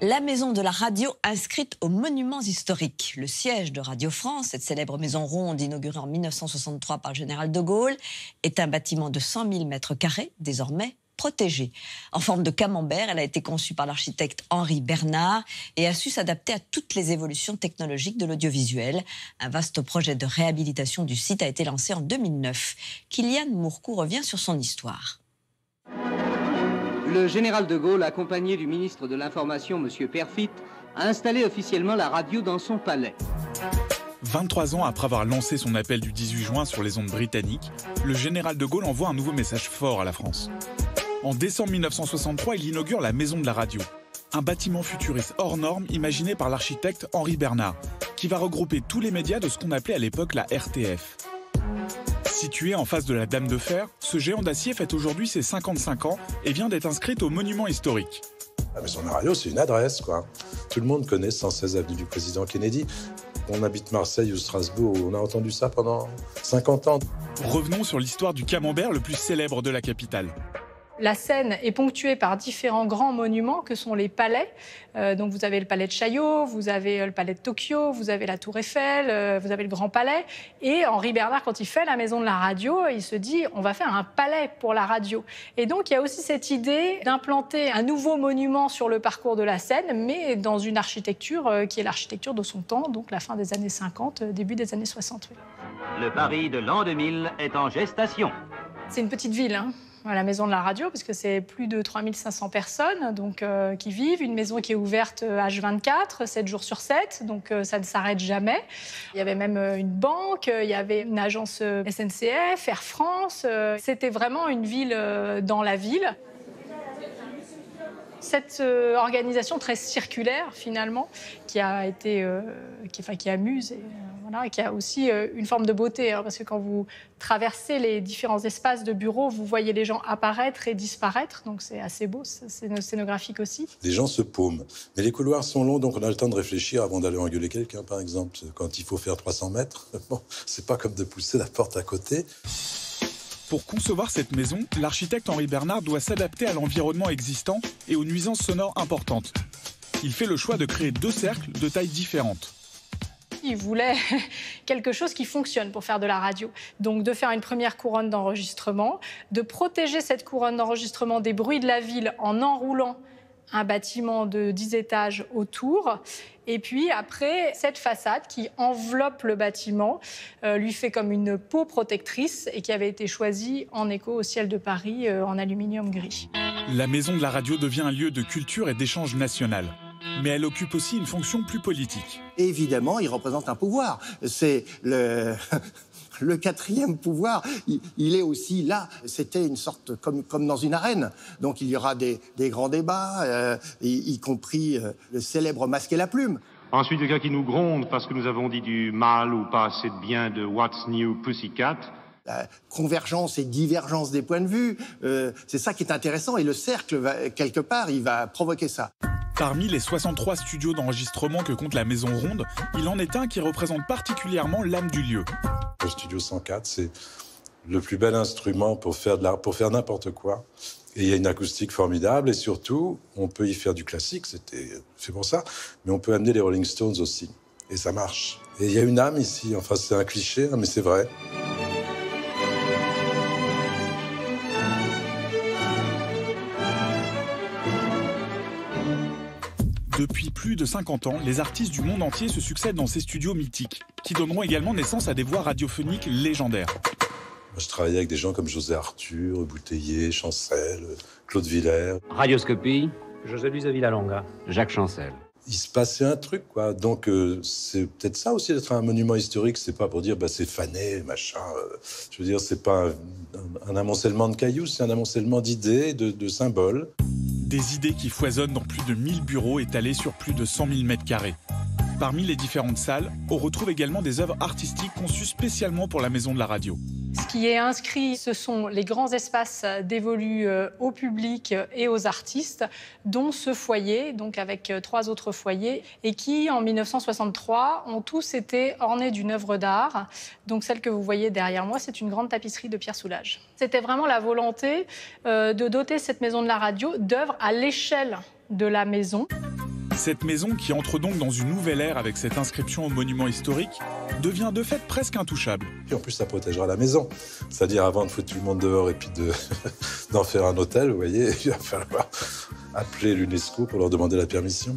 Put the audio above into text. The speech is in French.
La maison de la radio inscrite aux monuments historiques. Le siège de Radio France, cette célèbre maison ronde inaugurée en 1963 par le général de Gaulle, est un bâtiment de 100 000 mètres carrés, désormais protégée. En forme de camembert, elle a été conçue par l'architecte Henri Bernard et a su s'adapter à toutes les évolutions technologiques de l'audiovisuel. Un vaste projet de réhabilitation du site a été lancé en 2009. Kylian Mourcou revient sur son histoire. Le général de Gaulle, accompagné du ministre de l'Information, M. Perfit, a installé officiellement la radio dans son palais. 23 ans après avoir lancé son appel du 18 juin sur les ondes britanniques, le général de Gaulle envoie un nouveau message fort à la France. En décembre 1963, il inaugure la Maison de la Radio, un bâtiment futuriste hors norme imaginé par l'architecte Henri Bernard, qui va regrouper tous les médias de ce qu'on appelait à l'époque la RTF. Situé en face de la Dame de Fer, ce géant d'acier fête aujourd'hui ses 55 ans et vient d'être inscrite au monument historique. La Maison de la Radio, c'est une adresse, quoi. Tout le monde connaît 116 avenue du Président Kennedy. On habite Marseille ou Strasbourg, on a entendu ça pendant 50 ans. Revenons sur l'histoire du camembert le plus célèbre de la capitale. La Seine est ponctuée par différents grands monuments que sont les palais. Donc vous avez le palais de Chaillot, vous avez le palais de Tokyo, vous avez la Tour Eiffel, vous avez le Grand Palais. Et Henri Bernard, quand il fait la Maison de la Radio, il se dit on va faire un palais pour la radio. Et donc il y a aussi cette idée d'implanter un nouveau monument sur le parcours de la Seine, mais dans une architecture qui est l'architecture de son temps, donc la fin des années 50, début des années 60. Oui. Le Paris de l'an 2000 est en gestation. C'est une petite ville, hein, la Maison de la Radio, parce que c'est plus de 3500 personnes donc, qui vivent. Une maison qui est ouverte H24, 7 jours sur 7, donc ça ne s'arrête jamais. Il y avait même une banque, il y avait une agence SNCF, Air France. C'était vraiment une ville dans la ville. Cette organisation très circulaire, finalement, qui a été, qui amuse et, voilà, et qui a aussi une forme de beauté. Hein, parce que quand vous traversez les différents espaces de bureaux, vous voyez les gens apparaître et disparaître. Donc c'est assez beau, c'est scénographique aussi. Les gens se paument. Mais les couloirs sont longs, donc on a le temps de réfléchir avant d'aller engueuler quelqu'un, par exemple. Quand il faut faire 300 mètres, bon, c'est pas comme de pousser la porte à côté. Pour concevoir cette maison, l'architecte Henri Bernard doit s'adapter à l'environnement existant et aux nuisances sonores importantes. Il fait le choix de créer 2 cercles de tailles différentes. Il voulait quelque chose qui fonctionne pour faire de la radio. Donc de faire une première couronne d'enregistrement, de protéger cette couronne d'enregistrement des bruits de la ville en enroulant un bâtiment de 10 étages autour. Et puis après, cette façade qui enveloppe le bâtiment lui fait comme une peau protectrice et qui avait été choisie en écho au ciel de Paris en aluminium gris. La Maison de la Radio devient un lieu de culture et d'échange national. Mais elle occupe aussi une fonction plus politique. Évidemment, il représente un pouvoir. C'est le 4e pouvoir. Il est aussi là. C'était une sorte comme dans une arène. Donc il y aura des grands débats, y compris le célèbre Masque et la plume. Ensuite, quelqu'un qui nous gronde parce que nous avons dit du mal ou pas assez de bien de What's New Pussycat. La convergence et divergence des points de vue, c'est ça qui est intéressant. Et le cercle, quelque part, il va provoquer ça. Parmi les 63 studios d'enregistrement que compte la Maison Ronde, il en est un qui représente particulièrement l'âme du lieu. Le studio 104, c'est le plus bel instrument pour faire pour faire n'importe quoi. Et il y a une acoustique formidable et surtout, on peut y faire du classique, c'était fait pour ça, mais on peut amener les Rolling Stones aussi. Et ça marche. Et il y a une âme ici, enfin c'est un cliché, mais c'est vrai. Depuis plus de 50 ans, les artistes du monde entier se succèdent dans ces studios mythiques, qui donneront également naissance à des voix radiophoniques légendaires. Moi, je travaillais avec des gens comme José Arthur, Bouteiller, Chancel, Claude Villers. Radioscopie, José Luis de Villalonga. Jacques Chancel. Il se passait un truc, quoi. Donc, c'est peut-être ça aussi d'être un monument historique. C'est pas pour dire, c'est fané, machin. Je veux dire, c'est pas un amoncellement de cailloux, c'est un amoncellement d'idées, de symboles. Des idées qui foisonnent dans plus de 1000 bureaux étalés sur plus de 100 000 mètres carrés. Parmi les différentes salles, on retrouve également des œuvres artistiques conçues spécialement pour la Maison de la Radio. Ce qui est inscrit, ce sont les grands espaces dévolus au public et aux artistes, dont ce foyer, donc avec 3 autres foyers, et qui, en 1963, ont tous été ornés d'une œuvre d'art. Donc celle que vous voyez derrière moi, c'est une grande tapisserie de Pierre Soulages. C'était vraiment la volonté de doter cette Maison de la Radio d'œuvres à l'échelle de la maison. Cette maison, qui entre donc dans une nouvelle ère avec cette inscription au monument historique, devient de fait presque intouchable. Et en plus, ça protégera la maison. C'est-à-dire, avant de foutre tout le monde dehors et puis d'en faire un hôtel, vous voyez, il va falloir appeler l'UNESCO pour leur demander la permission.